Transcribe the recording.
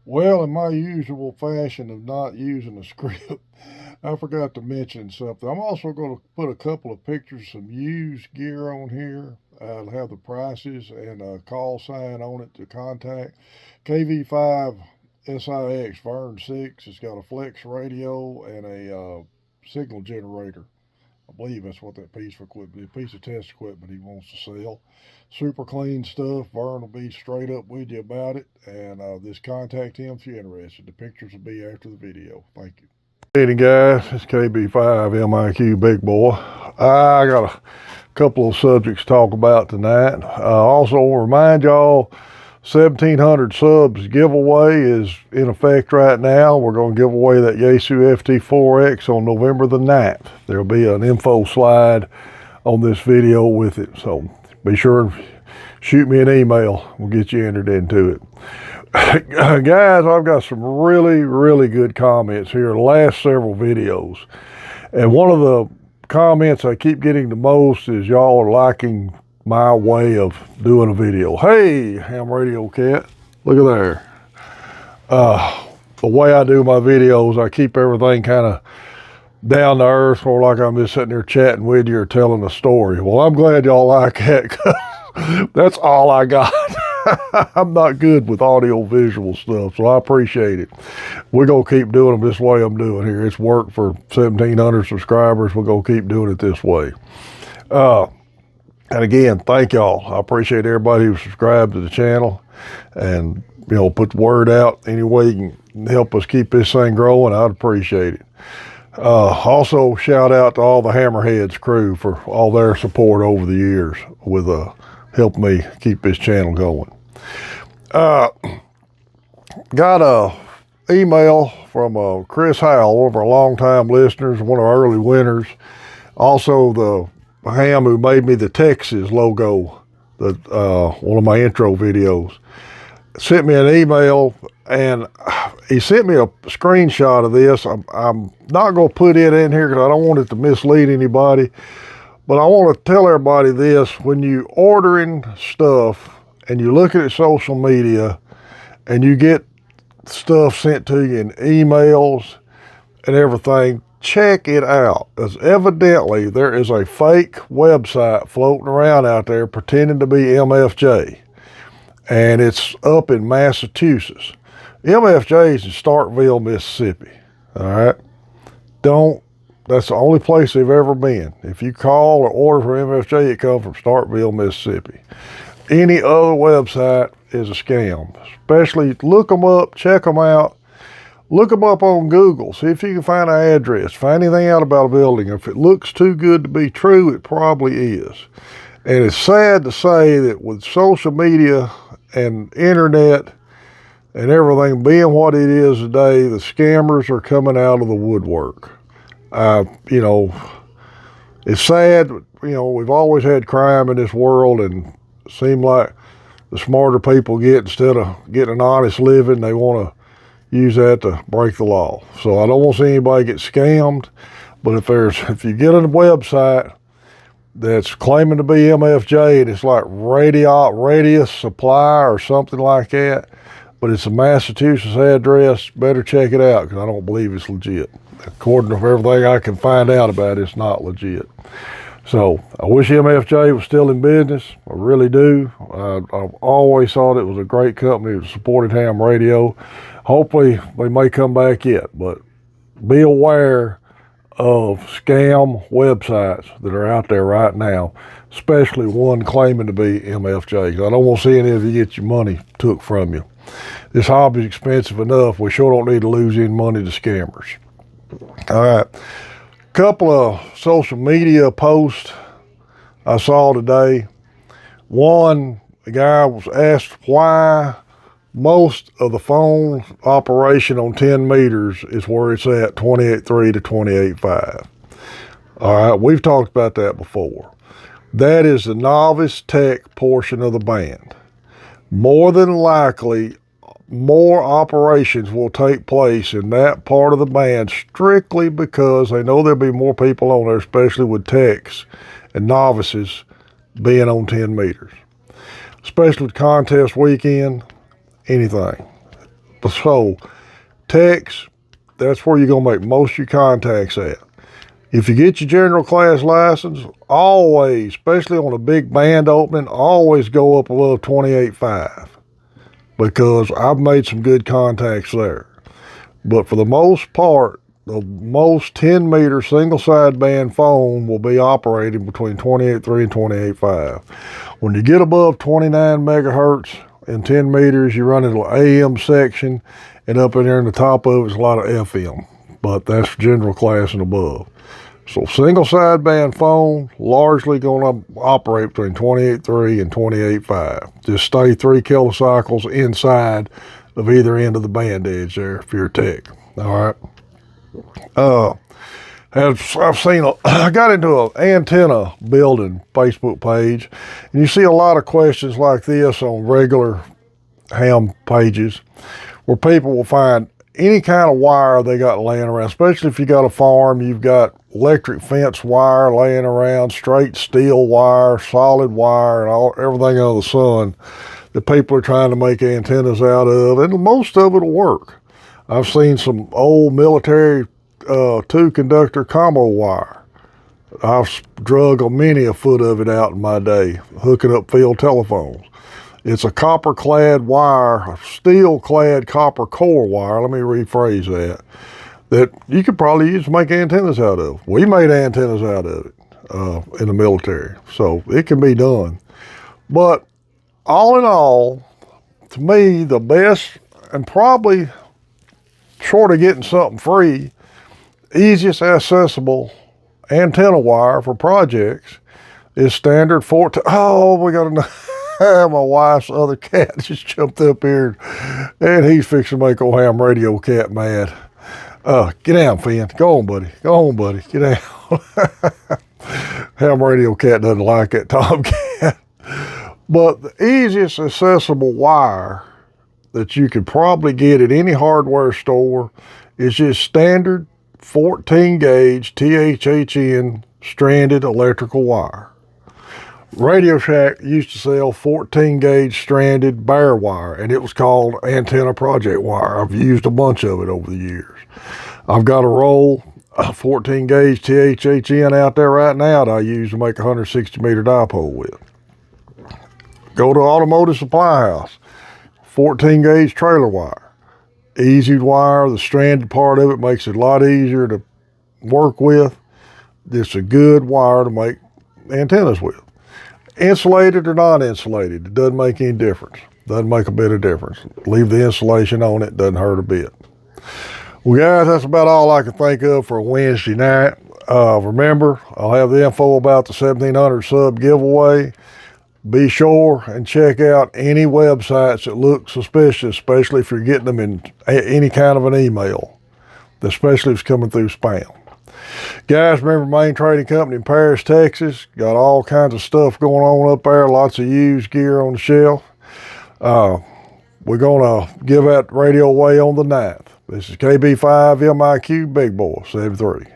Well, in my usual fashion of not using a script, I forgot to mention something. I'm also going to put a couple of pictures of some used gear on here. I'll have the prices and a call sign on it to contact. KV5 SIX Vern 6. It's got a flex radio and a signal generator. I believe that's what that piece of equipment, a piece of test equipment he wants to sell. Super clean stuff. Vern will be straight up with you about it. And just contact him if you're interested. The pictures will be after the video. Thank you. Hey guys, it's KB5 MIQ Big Boy. I got a couple of subjects to talk about tonight. Also remind y'all 1,700 subs giveaway is in effect right now. We're going to give away that Yaesu FT4X on November the 9th. There'll be an info slide on this video with it. So be sure and shoot me an email. We'll get you entered into it. Guys, I've got some really good comments here the last several videos. And one of the comments I keep getting the most is y'all are liking my way of doing a video. Hey, Ham Radio Cat, look at there. The way I do my videos, I keep everything kind of down to earth, or like I'm just sitting there chatting with you or telling a story. Well, I'm glad y'all like that. That's all I got. I'm not good with audio visual stuff, so I appreciate it. We're going to keep doing them this way I'm doing here. It's worked for 1,700 subscribers. We're going to keep doing it this way. And again, thank y'all. I appreciate everybody who subscribed to the channel and, put the word out any way you can help us keep this thing growing. I'd appreciate it. Also, shout out to all the Hammerheads crew for all their support over the years with helping me keep this channel going. Got a email from Chris Howell, one of our longtime listeners, one of our early winners. Also, the ham who made me the Texas logo, one of my intro videos, sent me an email, and he sent me a screenshot of this. I'm not going to put it in here because I don't want it to mislead anybody, but I want to tell everybody this. When you ordering stuff and you look at social media and you get stuff sent to you in emails and everything, check it out, because evidently there is a fake website floating around out there pretending to be MFJ, and it's up in Massachusetts. MFJ is in Starkville, Mississippi. All right, that's the only place they've ever been. If you call or order from MFJ, it comes from Starkville, Mississippi. Any other website is a scam. Especially look them up, check them out. Look them up on Google. See if you can find an address. Find anything out about a building. If it looks too good to be true, it probably is. And it's sad to say that with social media and internet and everything being what it is today, the scammers are coming out of the woodwork. It's sad. We've always had crime in this world, and it seems like the smarter people get, instead of getting an honest living, they want to use that to break the law. So I don't want to see anybody get scammed, but if you get on a website that's claiming to be MFJ and it's like Radius Supply or something like that, but it's a Massachusetts address, better check it out, because I don't believe it's legit. According to everything I can find out about it, it's not legit. So I wish MFJ was still in business. I really do. I've always thought it was a great company that supported ham radio. Hopefully they may come back yet, but be aware of scam websites that are out there right now, especially one claiming to be MFJ. I don't want to see any of you get your money took from you. This hobby is expensive enough. We sure don't need to lose any money to scammers. All right. Couple of social media posts I saw today. One, the guy was asked why most of the phone operation on 10 meters is where it's at, 28.3 to 28.5. All right, we've talked about that before. That is the novice tech portion of the band. More than likely, more operations will take place in that part of the band strictly because they know there'll be more people on there, especially with techs and novices being on 10 meters. Especially with contest weekend, anything. So, techs, that's where you're going to make most of your contacts at. If you get your general class license, always, especially on a big band opening, always go up above 28.5 because I've made some good contacts there. But for the most part, the most 10 meter single sideband phone will be operating between 28.3 and 28.5. When you get above 29 megahertz in 10 meters, you run into an AM section, and up in there in the top of it is a lot of FM, but that's general class and above. So single sideband phone, largely going to operate between 28.3 and 28.5. Just stay 3 kilocycles inside of either end of the band edge there if you're a tech. All right. I got into an antenna building Facebook page, and you see a lot of questions like this on regular ham pages where people will find any kind of wire they got laying around, especially if you got a farm, you've got electric fence wire laying around, straight steel wire, solid wire, and everything under the sun that people are trying to make antennas out of, and most of it will work. I've seen some old military 2-conductor combo wire. I've drug many a foot of it out in my day, hooking up field telephones. It's a copper-clad wire, a steel-clad copper core wire, let me rephrase that you could probably use to make antennas out of. We made antennas out of it in the military, so it can be done. But all in all, to me, the best, and probably short of getting something free, easiest accessible antenna wire for projects is standard 14. Oh, we got to my wife's other cat just jumped up here, and he's fixing to make old ham radio cat mad. Get down, Finn. Go on, buddy. Go on, buddy. Get down. Ham radio cat doesn't like that tomcat. But the easiest accessible wire that you could probably get at any hardware store is just standard 14 gauge THHN stranded electrical wire. Radio Shack used to sell 14 gauge stranded bare wire, and it was called antenna project wire. I've used a bunch of it over the years. I've got a roll of 14 gauge THHN out there right now that I use to make a 160 meter dipole with. Go to Automotive Supply House, 14 gauge trailer wire. Easy wire, the stranded part of it makes it a lot easier to work with. It's a good wire to make antennas with. Insulated or not insulated, it doesn't make any difference. Doesn't make a bit of difference. Leave the insulation on it, doesn't hurt a bit. Well, guys, that's about all I can think of for a Wednesday night. Remember, I'll have the info about the 1700 sub giveaway. Be sure and check out any websites that look suspicious, especially if you're getting them in any kind of an email, especially if it's coming through spam. Guys, remember Main Trading Company in Paris, Texas. Got all kinds of stuff going on up there. Lots of used gear on the shelf. We're going to give that radio away on the 9th. This is KB5 MIQ Big Boy 73.